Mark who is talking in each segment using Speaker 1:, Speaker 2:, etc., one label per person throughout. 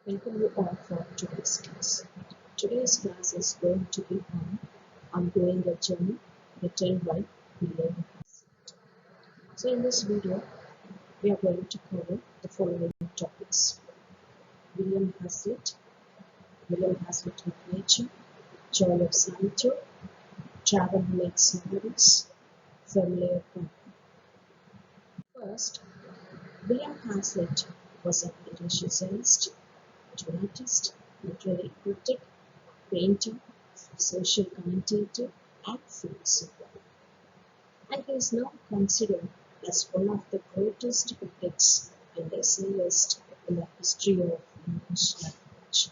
Speaker 1: Welcome you all for today's class. Today's class is going to be on Ongoing a Journey written by William. So in this video, we are going to cover the following topics. William Hazlitt with nature, joy of solitude, travel makes memories, familiar company. First, William Hazlitt was an English essayist, dramatist, literary critic, painter, social commentator, and philosopher. And he is now considered as one of the greatest critics and essayists in the history of English language.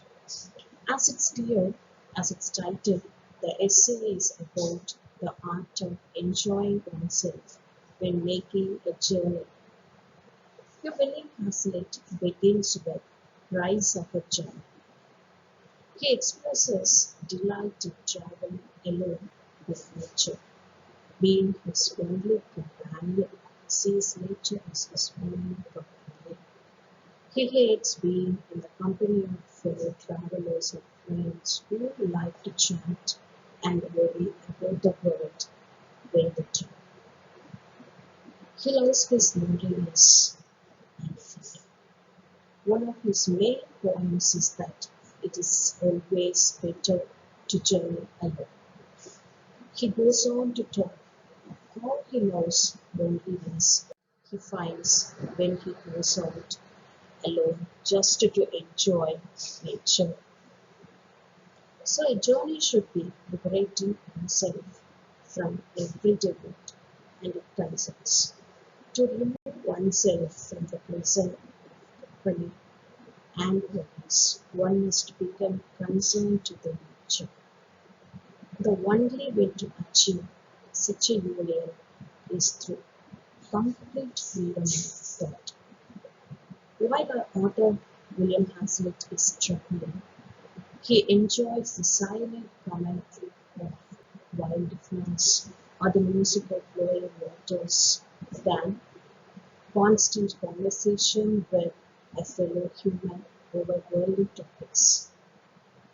Speaker 1: As it's clear, as its title, the essay is about the art of enjoying oneself when making a journey. Your William Hazlitt begins with Rise of a Journey. He expresses delight in traveling alone with nature. Being his only companion, sees nature as his only companion. He hates being in the company of fellow travelers and friends who like to chat and worry about the world when they travel. He loves his loneliness and fear. One of his main points is that it is always better to journey alone. He goes on to talk of how he loves loneliness he finds when he goes out alone just to enjoy nature. So a journey should be liberating oneself from everyday world and it concerns. To remove oneself from the prison of company and worries, one must become concerned to the nature. The only way to achieve such a union is through complete freedom of thought. While our author William Hazlitt is traveling, he enjoys the silent commentary of wildflowers or the music of flowing waters than constant conversation with a fellow human over worldly topics.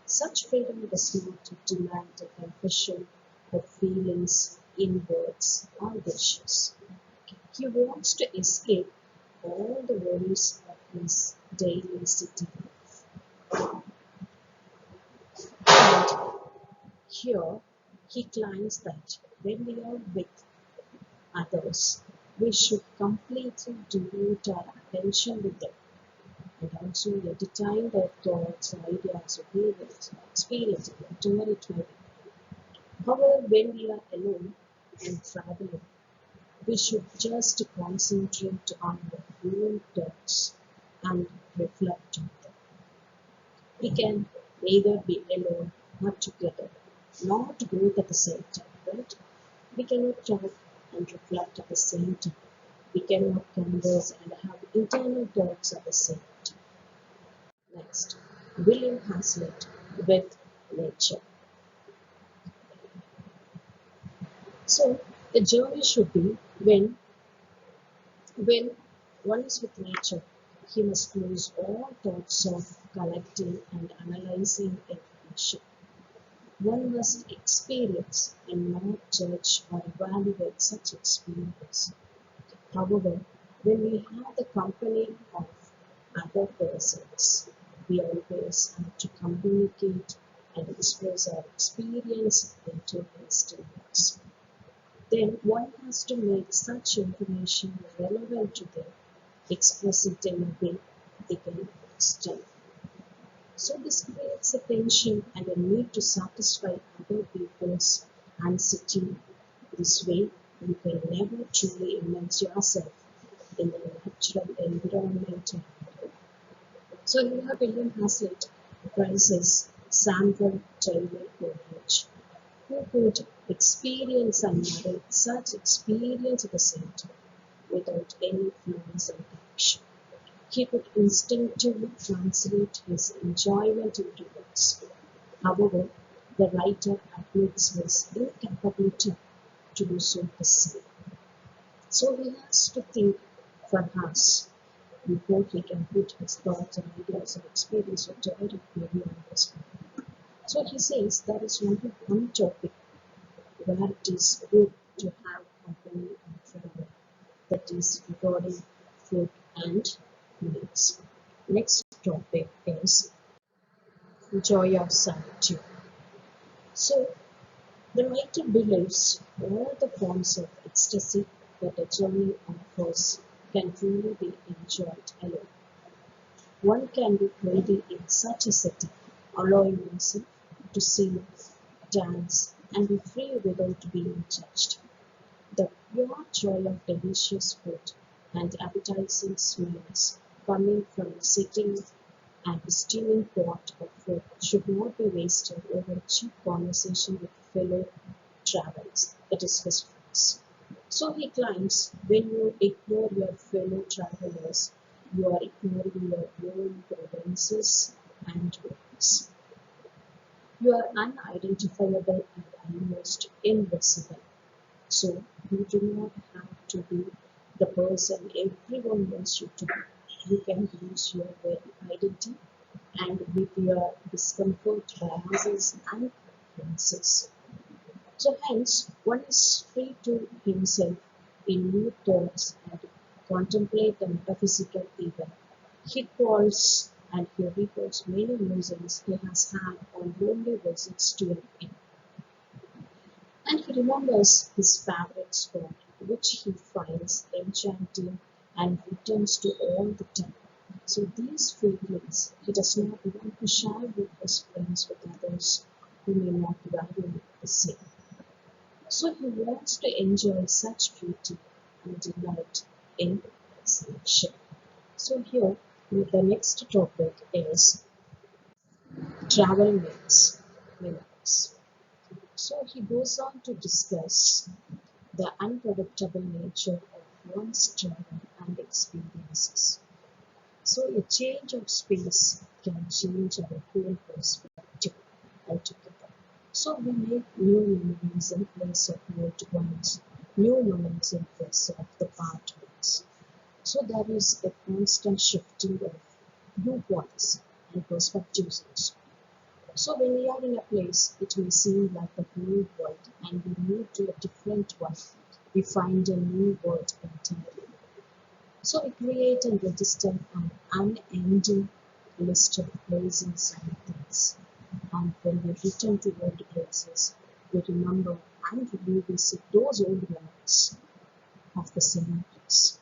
Speaker 1: Such freedom does not demand a confession of feelings in words or gestures. He wants to escape all the worries of his daily city life. And here he claims that when we are with others, we should completely devote our attention to them and also entertain their thoughts, ideas, opinions, experiences, whatever it may be. However, when we are alone and traveling, we should just concentrate on our own thoughts and reflect on them. We can either be alone or together, not both at the same time, right? We cannot talk and reflect at the same time. We cannot converse and have internal thoughts at the same time. Next, William Hazlitt with nature. So the journey should be when one is with nature, he must lose all thoughts of collecting and analyzing information. One must experience and not judge or evaluate such experience. However, when we have the company of other persons, we always have to communicate and express our experience into instant words. Then one has to make such information relevant to them, express it in a way they can understand. So this creates a tension and a need to satisfy other people's anxiety. This way, you can never truly immerse yourself in the natural environment. So here William Hazlitt praises Samuel Taylor Coleridge, who could experience and narrate such experience at the same time without any flaws and connection. He could instinctively translate his enjoyment into words. However, the writer admits his incapability to do so the same. So he has to think for us before he can put his thoughts and ideas and experience of directly on this. So he says there is only one topic where it is good to have company and travel, that is regarding food and meals. Next topic is joy of solitude. So the writer believes all the forms of ecstasy that a journey offers can truly be enjoyed alone. One can be healthy in such a setting, allowing oneself to sing, dance, and be free without being judged. The pure joy of delicious food and appetizing smells coming from a sitting and steaming pot of food should not be wasted over a cheap conversation with fellow travelers, that is his friends. So he claims when you ignore your fellow travelers, you are ignoring your own preferences and worries. You are unidentifiable and almost invisible. So you do not have to be the person everyone wants you to be. You can use your very identity and with your discomfort, biases, and preferences. So hence, one is free to himself in new thoughts and contemplate the metaphysical even. He calls and he recalls many musings he has had on lonely visits to an inn, and he remembers his favorite spot, which he finds enchanting and returns to all the time. So these feelings he does not want to share with his friends with others who may not value the same. So he wants to enjoy such beauty and delight in selection. So here the next topic is travel makes memories. So he goes on to discuss the unpredictable nature of one's travel and experiences. So a change of space can change our whole perspective altogether. So we make new memories in place of old ones, new moments in place of the past ones. So there is a constant shifting of viewpoints and perspectives also. So when we are in a place, it may seem like a new world, and we move to a different one. We find a new world entirely. So we create and register an unending list of places and things. And when we return to old places, we remember and revisit those old memories of the same place.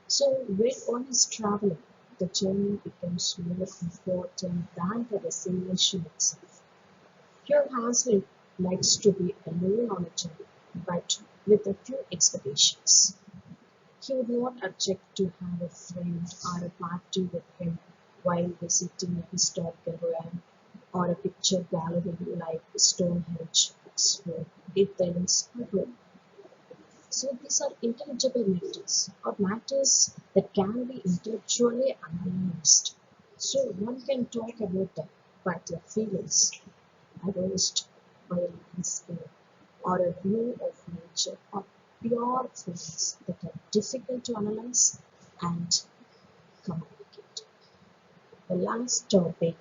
Speaker 1: So when one is traveling, the journey becomes more important than the destination itself. Your husband likes to be alone on a journey, but with a few expectations. He would not object to have a friend or a party with him while visiting a historical ruin or a picture gallery like Stonehenge, Oxford, Athens, or Rome. So these are intelligible matters or matters that can be intellectually analyzed. So one can talk about them, but their feelings aroused by a landscape or a view of nature are pure feelings that are difficult to analyze and communicate. The last topic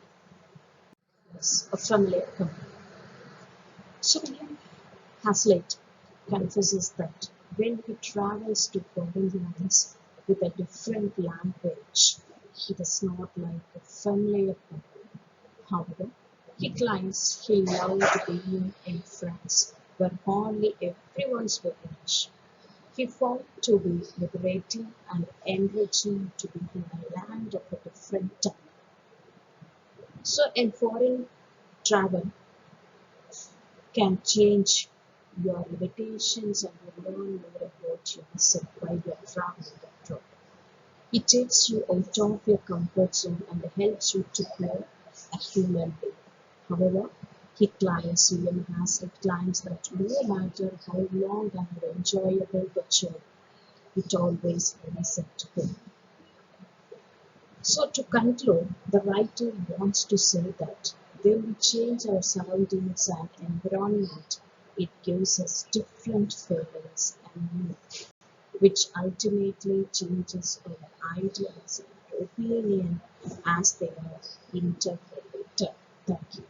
Speaker 1: is a familiar company. So William Hazlitt confesses that when he travels to foreign lands with a different language, he does not like a familiar company. However, he claims he loved being in France, where hardly everyone spoke English. He found to be liberating and enriching to be in a land of a different tongue. So, in foreign travel can change your limitations and you learn more about yourself while you're traveling abroad. It takes you out of your comfort zone and helps you to grow a human being. However, William Hazlitt claims that no matter how long and how enjoyable the journey, it always ends at home. So to conclude, the writer wants to say that when we change our surroundings and environment, it gives us different feelings and mood. which ultimately changes our ideas and opinion as they are interpreted. Thank you.